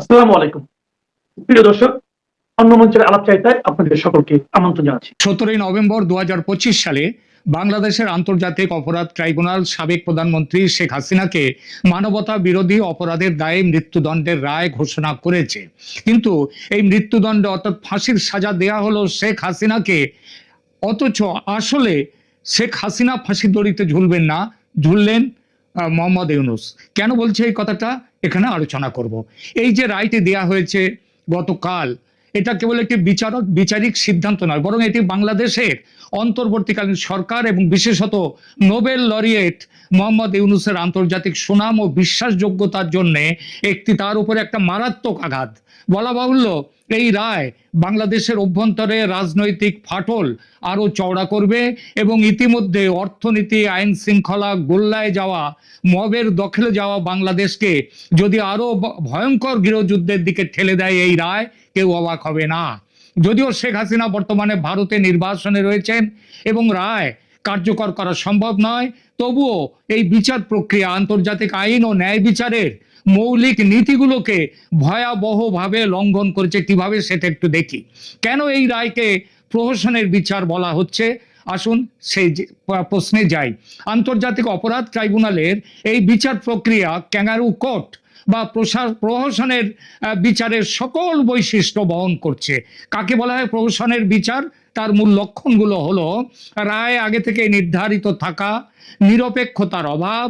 আসসালামু আলাইকুম। প্রিয় দর্শক, অন্য মঞ্চের আলাপচারিতায় আপনাদের সকলকে আমন্ত্রণ জানাচ্ছি। 17ই নভেম্বর 2025 সালে বাংলাদেশের আন্তর্জাতিক অপরাধ ট্রাইব্যুনাল সাবেক প্রধানমন্ত্রী শেখ হাসিনাকে মানবতা বিরোধী অপরাধের দায়ে মৃত্যুদণ্ডের রায় ঘোষণা করেছে। কিন্তু এই মৃত্যুদণ্ড অর্থাৎ ফাঁসির সাজা দেয়া হলো শেখ হাসিনাকে, অথচ আসলে শেখ হাসিনা ফাঁসির দড়িতে ঝুলবেন না, ঝুললেন মোহাম্মদ ইউনূস। কেন বলছে এই কথাটা, এখানে আলোচনা করব। এই যে রায়টি দেয়া হয়েছে গতকাল, এটা কেবল একটি বিচারিক সিদ্ধান্ত নয়, বরং এটি বাংলাদেশের অন্তর্বর্তীকালীন সরকার এবং বিশেষত নোবেল লরিয়েট মোহাম্মদ ইউনূসের আন্তর্জাতিক সুনাম ও বিশ্বাসযোগ্যতার জন্য একটি তার উপরে একটা মারাত্মক আঘাত। বলা বাহুল্য, এই রায় বাংলাদেশের অভ্যন্তরে রাজনৈতিক ফাটল আরো চওড়া করবে এবং ইতিমধ্যে অর্থনীতি, আইন শৃঙ্খলা গোল্লায় যাওয়া, মবের দখলে যাওয়া বাংলাদেশকে যদি আরো ভয়ঙ্কর গৃহযুদ্ধের দিকে ঠেলে দেয় এই রায়, কেউ অবাক হবে না। যদিও শেখ হাসিনা বর্তমানে ভারতে নির্বাসনে রয়েছেন এবং রায় কার্যকর করা সম্ভব নয়, তবুও এই বিচার প্রক্রিয়া আন্তর্জাতিক আইন ও ন্যায় বিচারের মৌলিক নীতিগুলোকে ভয়াবহভাবে লঙ্ঘন করেছে। কিভাবে সেটা একটু দেখি। কেন এই রায়কে প্রহসনের বিচার বলা হচ্ছে, আসুন সেই প্রশ্নে যাই। আন্তর্জাতিক অপরাধ ট্রাইব্যুনালের এই বিচার প্রক্রিয়া ক্যাঙ্গারু কোর্ট বা প্রহসনের বিচারের সকল বৈশিষ্ট্য বহন করছে। কাকে বলা হয় প্রহসনের বিচার? তার মূল লক্ষণগুলো হলো রায় আগে থেকে নির্ধারিত থাকা, নিরপেক্ষতার অভাব,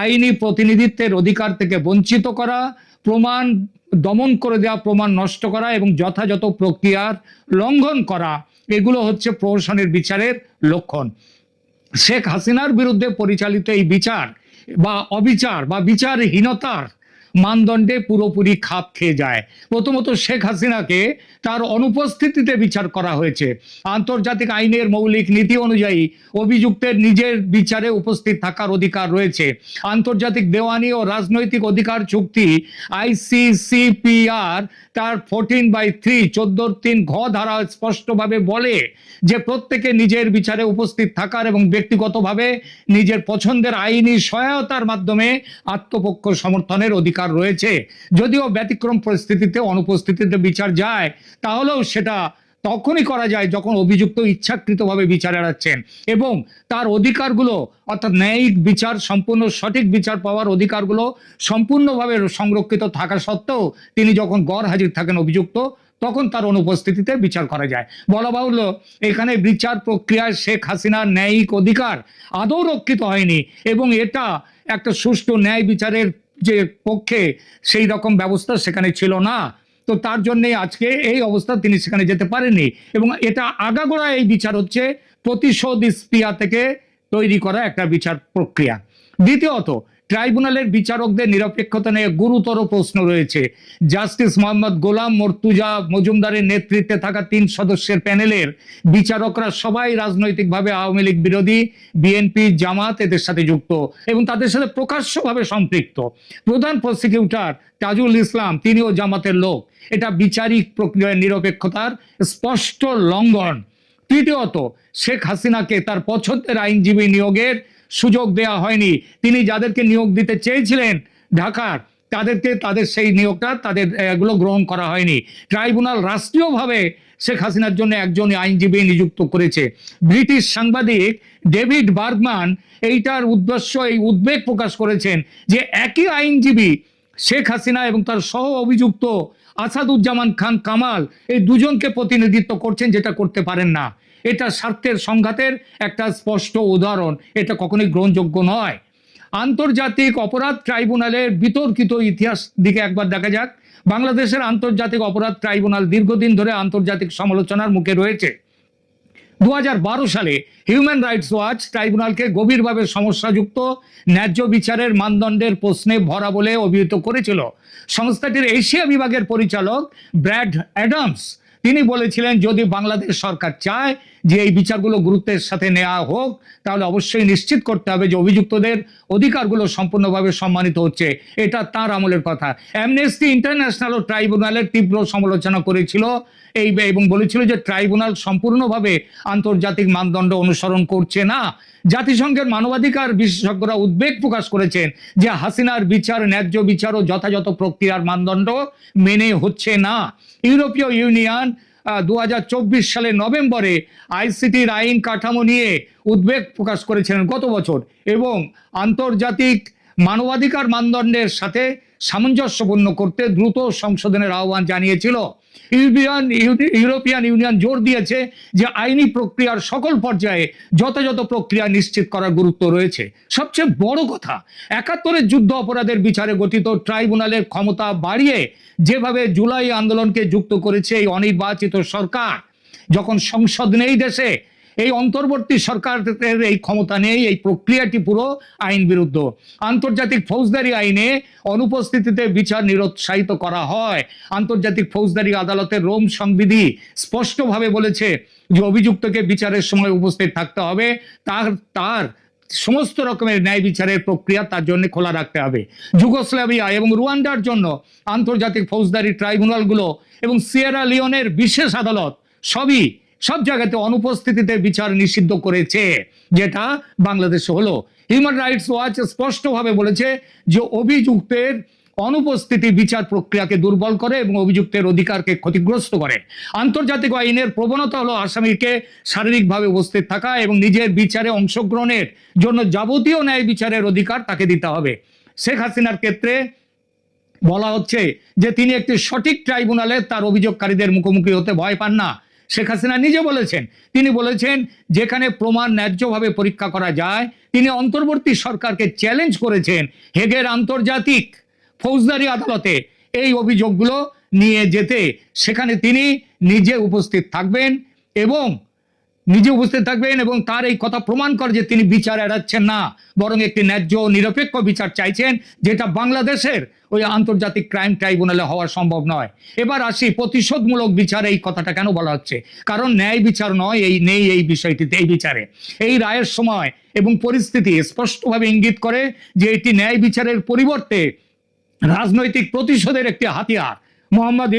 আইনি প্রতিনিধিত্বের অধিকার থেকে বঞ্চিত করা, প্রমাণ দমন করে দেওয়া, প্রমাণ নষ্ট করা এবং যথাযথ প্রক্রিয়ার লঙ্ঘন করা। এগুলো হচ্ছে প্রহসনের বিচারের লক্ষণ। শেখ হাসিনার বিরুদ্ধে পরিচালিত এই বিচার বা অবিচার বা বিচারহীনতার মানদণ্ডে পুরোপুরি খাপ খেয়ে যায়। প্রথমত, শেখ হাসিনাকে তার অনুপস্থিতিতে বিচার করা হয়েছে। আন্তর্জাতিক আইনের মৌলিক নীতি অনুযায়ী অভিযুক্তের নিজের বিচারে উপস্থিত থাকার অধিকার রয়েছে। আন্তর্জাতিক দেওয়ানি ও রাজনৈতিক অধিকার চুক্তি ICCPR তার 14/3 14(3) ঘ ধারা স্পষ্টভাবে বলে যে প্রত্যেকে নিজের বিচারে উপস্থিত থাকার এবং ব্যক্তিগতভাবে নিজের পছন্দের আইনি সহায়তার মাধ্যমে আত্মপক্ষ সমর্থনের অধিকার রয়েছে। যদিও ব্যতিক্রম পরিস্থিতিতে অনুপস্থিতিতে বিচার যায়, তাহলেও সেটা তখনই করা যায় যখন অভিযুক্ত ইচ্ছাকৃতভাবে বিচার এড়াচ্ছেন এবং তার অধিকারগুলো অর্থাৎ ন্যায়িক বিচার, সম্পূর্ণ সঠিক বিচার পাওয়ার অধিকারগুলো সম্পূর্ণভাবে সংরক্ষিত থাকা সত্ত্বেও তিনি যখন গড় হাজির থাকেন অভিযুক্ত, তখন তার অনুপস্থিতিতে বিচার করা যায়। বলা বাহুল্য, এখানে বিচার প্রক্রিয়ায় শেখ হাসিনার ন্যায়িক অধিকার আদৌ রক্ষিত হয়নি এবং এটা একটা সুষ্ঠু ন্যায় বিচারের যে পক্ষে সেই রকম ব্যবস্থা সেখানে ছিল না। তো তার জন্যই আজকে এই অবস্থা, তিনি সেখানে যেতে পারেননি এবং এটা আগাগোড়া এই বিচার হচ্ছে প্রতিশোধ স্পৃহা থেকে তৈরি করা একটা বিচার প্রক্রিয়া। দ্বিতীয়ত, ট্রাইব্যুনালের বিচারকদের নিরপেক্ষতা নিয়ে গুরুতর প্রশ্ন রয়েছে। জাস্টিস মোহাম্মদ গোলাম মর্তুজা মজুমদারের নেতৃত্বে থাকা 3 সদস্যের প্যানেলের বিচারকরা সবাই রাজনৈতিকভাবে আওয়ামী লীগ বিরোধী, বিএনপি, জামাত এদের সাথে যুক্ত এবং তাদের সাথে প্রকাশ্যভাবে সম্পৃক্ত। প্রধান প্রসিকিউটর তাজুল ইসলাম, তিনিও জামাতের লোক। এটা বিচারিক প্রক্রিয়ার নিরপেক্ষতার স্পষ্ট লঙ্ঘন। তৃতীয়ত, শেখ হাসিনাকে তার পছন্দের আইনজীবী নিয়োগের সুযোগ দেওয়া হয়নি। তিনি যাদেরকে নিয়োগ দিতে চেয়েছিলেন ঢাকার, তাদের সেই নিয়োগটা তাদের এগুলো গ্রহণ করা হয়নি। ট্রাইব্যুনাল রাষ্ট্রীয়ভাবে শেখ হাসিনার জন্য একজন আইনজীবী নিযুক্ত করেছে। ব্রিটিশ সাংবাদিক ডেভিড বার্গম্যান এইটার উদ্দেশ্য, এই উদ্বেগ প্রকাশ করেছেন যে একই আইনজীবী শেখ হাসিনা এবং তার সহ অভিযুক্ত আসাদুজ্জামান খান কামাল এই দুজনকে প্রতিনিধিত্ব করছেন, যেটা করতে পারেন না। এটা স্বার্থের সংঘাতের একটা স্পষ্ট উদাহরণ। এটা কখনোই গ্রহণযোগ্য নয়। আন্তর্জাতিক অপরাধ ট্রাইব্যুনালের বিতর্কিত ইতিহাস দিকে একবার দেখা যাক। বাংলাদেশের আন্তর্জাতিক অপরাধ ট্রাইব্যুনাল দীর্ঘদিন ধরে আন্তর্জাতিক সমালোচনার মুখে রয়েছে। 2012 সালে হিউম্যান রাইটস ওয়াচ ট্রাইব্যুনালকে গভীরভাবে সমস্যাযুক্ত, ন্যায্য বিচারের মানদণ্ডের প্রশ্নে ভরা বলে অভিহিত করেছিল। সংস্থাটির এশিয়া বিভাগের পরিচালক ব্র্যাড অ্যাডামস তিনি বলেছিলেন, যদি বাংলাদেশ সরকার চায় যে এই বিচারগুলো গুরুত্বের সাথে নেওয়া হোক, তাহলে অবশ্যই নিশ্চিত করতে হবে যে অভিযুক্তদের অধিকারগুলো সম্পূর্ণভাবে সম্মানিত হচ্ছে। এটা তার আমলের কথা। অ্যামনেস্টি ইন্টারন্যাশনাল ও ট্রাইব্যুনালের তীব্র সমালোচনা করেছিল এবং বলেছিল যে ট্রাইব্যুনাল সম্পূর্ণভাবে আন্তর্জাতিক মানদণ্ড অনুসরণ করছে না। জাতিসংঘের মানবাধিকার বিশেষজ্ঞরা উদ্বেগ প্রকাশ করেছেন যে হাসিনার বিচার ন্যায্য বিচার ও যথাযথ প্রক্রিয়ার মানদণ্ড মেনে হচ্ছে না। ইউরোপীয় ইউনিয়ন 2024 সালের নভেম্বরে আইসিটির আইন কাঠামো নিয়ে উদ্বেগ প্রকাশ করেছিলেন গত বছর, এবং আন্তর্জাতিক মানবাধিকার মানদণ্ডের সাথে সামঞ্জস্যপূর্ণ করতে দ্রুত সংশোধনের আহ্বান জানিয়েছিল। ইউরোপিয়ান ইউনিয়ন জোর দিয়েছে যে আইনি প্রক্রিয়ার সকল পর্যায়ে যথাযথ প্রক্রিয়া নিশ্চিত করার গুরুত্ব রয়েছে। সবচেয়ে বড় কথা, 71-এর যুদ্ধ অপরাধের বিচারে গঠিত ট্রাইব্যুনালের ক্ষমতা বাড়িয়ে যেভাবে জুলাই আন্দোলনকে যুক্ত করেছে এই অনির্বাচিত সরকার, যখন সংসদ নেই দেশে, এই অন্তর্বর্তী সরকারের এই ক্ষমতা নেই, এই প্রক্রিয়াটি পুরো আইন বিরুদ্ধ। আন্তর্জাতিক ফৌজদারি আইনে অনুপস্থিতিতে বিচার নিরুৎসাহিত করা হয়। আন্তর্জাতিক ফৌজদারি আদালতের রোম সংবিধি স্পষ্টভাবে বলেছে যে অভিযুক্তকে বিচারের সময় উপস্থিত থাকতে হবে, তার সমস্ত রকমের ন্যায় বিচারের প্রক্রিয়া তার জন্য খোলা রাখতে হবে। যুগোস্লাভিয়া এবং রুয়ান্ডার জন্য আন্তর্জাতিক ফৌজদারি ট্রাইব্যুনালগুলো এবং সিয়েরা লিওনের বিশেষ আদালত সব জায়গাতে অনুপস্থিতিতে বিচার নিষিদ্ধ করেছে, যেটা বাংলাদেশে হলো। হিউম্যান রাইটস ওয়াচ স্পষ্টভাবে বলেছে যে অভিযুক্তের অনুপস্থিতি বিচার প্রক্রিয়াকে দুর্বল করে এবং অভিযুক্তের অধিকারকে ক্ষতিগ্রস্ত করে। আন্তর্জাতিক আইনের প্রবণতা হলো আসামিকে শারীরিকভাবে উপস্থিত থাকা এবং নিজের বিচারে অংশগ্রহণের জন্য যাবতীয় ন্যায় বিচারের অধিকার তাকে দিতে হবে। শেখ হাসিনার ক্ষেত্রে বলা হচ্ছে যে তিনি একটি সঠিক ট্রাইব্যুনালে তার অভিযোগকারীদের মুখোমুখি হতে ভয় পান না। শেখ হাসিনা নিজে বলেছেন, তিনি বলেছেন যেখানে প্রমাণ ন্যায্যভাবে পরীক্ষা করা যায়। তিনি অন্তর্বর্তী সরকারকে চ্যালেঞ্জ করেছেন হেগের আন্তর্জাতিক ফৌজদারি আদালতে এই অভিযোগগুলো নিয়ে যেতে। সেখানে তিনি নিজে উপস্থিত থাকবেন এবং তার এই কথা প্রমাণ করে যে তিনি বিচার এড়াচ্ছেন না, বরং একটি ন্যায্য নিরপেক্ষ বিচার চাইছেন, যেটা বাংলাদেশের ওই আন্তর্জাতিক ক্রাইম ট্রাইব্যুনালে হওয়া সম্ভব নয়। এবার আসি প্রতিশোধমূলক বিচার, এই কথাটা কেন বলা হচ্ছে? কারণ ন্যায় বিচার নয়, এই বিষয়টিতে, এই বিচারে এই রায়ের সময় এবং পরিস্থিতি স্পষ্টভাবে ইঙ্গিত করে যে এটি ন্যায় বিচারের পরিবর্তে রাজনৈতিক প্রতিশোধের একটি হাতিয়ার। মোহাম্মদ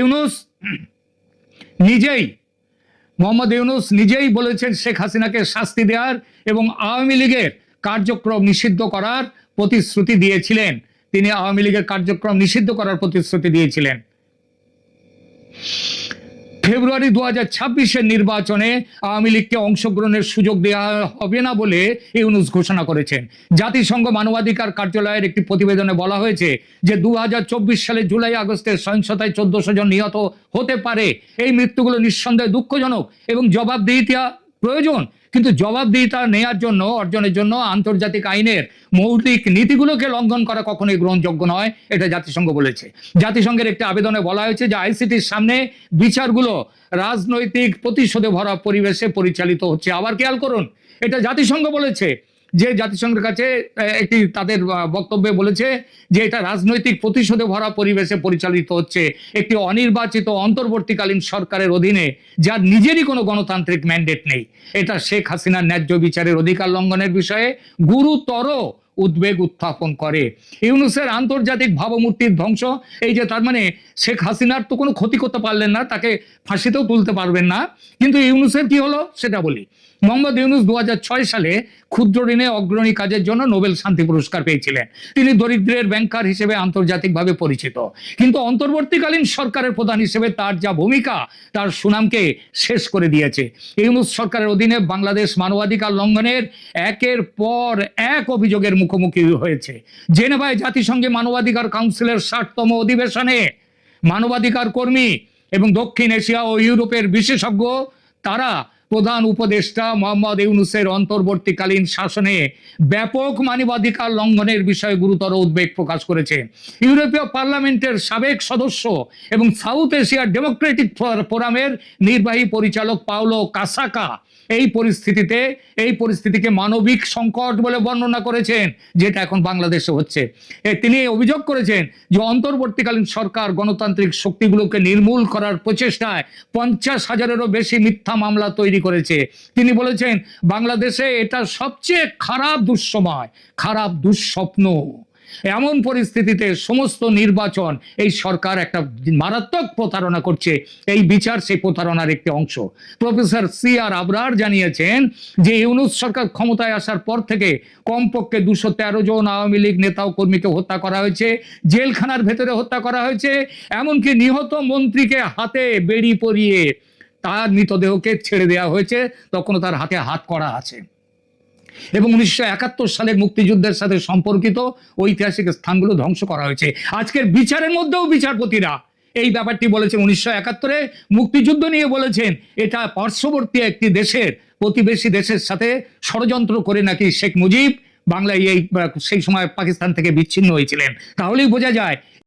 ইউনূস নিজেই বলেছেন শেখ হাসিনাকে শাস্তি দেওয়ার এবং আওয়ামী লীগের কার্যক্রম নিষিদ্ধ করার প্রতিশ্রুতি দিয়েছিলেন। তিনি আওয়ামী লীগের কার্যক্রম নিষিদ্ধ করার প্রতিশ্রুতি দিয়েছিলেন। ফেব্রুয়ারি 2026-এর নির্বাচনে আওয়ামী লীগকে অংশগ্রহণের সুযোগ দেওয়া হবে না বলে ইউনূস ঘোষণা করেছেন। জাতিসংঘ মানবাধিকার কার্যালয়ের একটি প্রতিবেদনে বলা হয়েছে যে 2024 সালে জুলাই আগস্টের সহিংসতায় 1400 জন নিহত হতে পারে। এই মৃত্যুগুলো নিঃসন্দেহে দুঃখজনক এবং জবাবদিহিতা প্রয়োজন, কিন্তু জবাবদিহিতা অর্জনের জন্য আন্তর্জাতিক আইনের মৌলিক নীতিগুলোকে লঙ্ঘন করা কখনোই গ্রহণযোগ্য নয়, এটা জাতিসংঘ বলেছে। জাতিসংঘের একটি আবেদনে বলা হয়েছে যে আইসিটির সামনে বিচারগুলো রাজনৈতিক প্রতিশোধে ভরা পরিবেশে পরিচালিত হচ্ছে। আবার খেয়াল করুন, এটা জাতিসংঘ বলেছে, যে জাতিসংঘের কাছে একটি তাদের বক্তব্যে বলেছে যে এটা রাজনৈতিক প্রতিশোধে ভরা পরিবেশে পরিচালিত হচ্ছে একটি অনির্বাচিত অন্তর্বর্তীকালীন সরকারের অধীনে, যার নিজেরই কোনো গণতান্ত্রিক ম্যান্ডেট নেই। এটা শেখ হাসিনার ন্যায্য বিচারের অধিকার লঙ্ঘনের বিষয়ে গুরুতর উদ্বেগ উত্থাপন করে। ইউনূসের আন্তর্জাতিক ভাবমূর্তির ধ্বংস, এই যে তার মানে শেখ হাসিনার তো কোনো ক্ষতি করতে পারলেন না, তাকে ফাঁসিতেও তুলতে পারবেন না, কিন্তু ইউনূসের কি হলো সেটা বলি। মোহাম্মদ ইউনূস 2006 সালে ক্ষুদ্র ঋণে অগ্রণী কাজের জন্য নোবেল শান্তি পুরস্কার পেয়েছিলেন। তিনি দরিদ্রের ব্যাংকার হিসেবে আন্তর্জাতিকভাবে পরিচিত, কিন্তু অন্তর্বর্তীকালীন সরকারের প্রধান হিসেবে তার যা ভূমিকা তার সুনামকে শেষ করে দিয়েছে। ইউনূস সরকারের অধীনে বাংলাদেশ মানবাধিকার লঙ্ঘনের একের পর এক অভিযোগের মুখোমুখি হয়েছে। জেনেভায় জাতিসংঘে মানবাধিকার কাউন্সিলের 60তম অধিবেশনে মানবাধিকার কর্মী এবং দক্ষিণ এশিয়া ও ইউরোপের বিশেষজ্ঞ তারা প্রধান উপদেষ্টা মোহাম্মদ ইউনূসের অন্তর্বর্তীকালীন শাসনে ব্যাপক মানবাধিকার লঙ্ঘনের বিষয়ে গুরুতর উদ্বেগ প্রকাশ করেছে। ইউরোপীয় পার্লামেন্টের সাবেক সদস্য এবং সাউথ এশিয়া ডেমোক্রেটিক ফোরামের নির্বাহী পরিচালক পাওলো কাসাকা এই পরিস্থিতিকে মানবিক সংকট বলে বর্ণনা করেছেন, যেটা এখন বাংলাদেশে হচ্ছে। তিনি অভিযোগ করেছেন যে অন্তর্বর্তীকালীন সরকার গণতান্ত্রিক শক্তিগুলোকে নির্মূল করার প্রচেষ্টায় 50,000-এরও বেশি মিথ্যা মামলা তৈরি করেছে। তিনি বলেছেন বাংলাদেশে এটা সবচেয়ে খারাপ দুঃসময়, খারাপ দুঃস্বপ্ন। এমন পরিস্থিতিতে সমস্ত নির্বাচন এই সরকার একটা মারাত্মক প্রতারণা করছে, এই বিচার সেই প্রতারণার একটি অংশ। প্রফেসর CR আবরার জানিয়েছেন যে ইউনূস সরকার ক্ষমতায় আসার পর থেকে কমপক্ষে 213 জন আওয়ামী লীগ নেতা ও কর্মীকে হত্যা করা হয়েছে, জেলখানার ভেতরে হত্যা করা হয়েছে, এমনকি নিহত মন্ত্রীকে হাতে বেড়ি পরিয়ে তার মৃতদেহকে ছেড়ে দেওয়া হয়েছে, তখনও তার হাতে হাত করা আছে। এবং 1971 সালের মুক্তিযুদ্ধের সাথে সম্পর্কিত ঐতিহাসিক স্থানগুলো ধ্বংস করা হয়েছে। আজকের বিচারের মধ্যেও বিচারপতিরা এই ব্যাপারটি বলেছেন। 1971-এ মুক্তিযুদ্ধ নিয়ে বলেছেন এটা পার্শ্ববর্তী একটি দেশের, প্রতিবেশী দেশের সাথে ষড়যন্ত্র করে নাকি শেখ মুজিব বাংলায় সেই সময় পাকিস্তান থেকে বিচ্ছিন্ন হয়েছিলেন। তাহলেই বোঝা যায়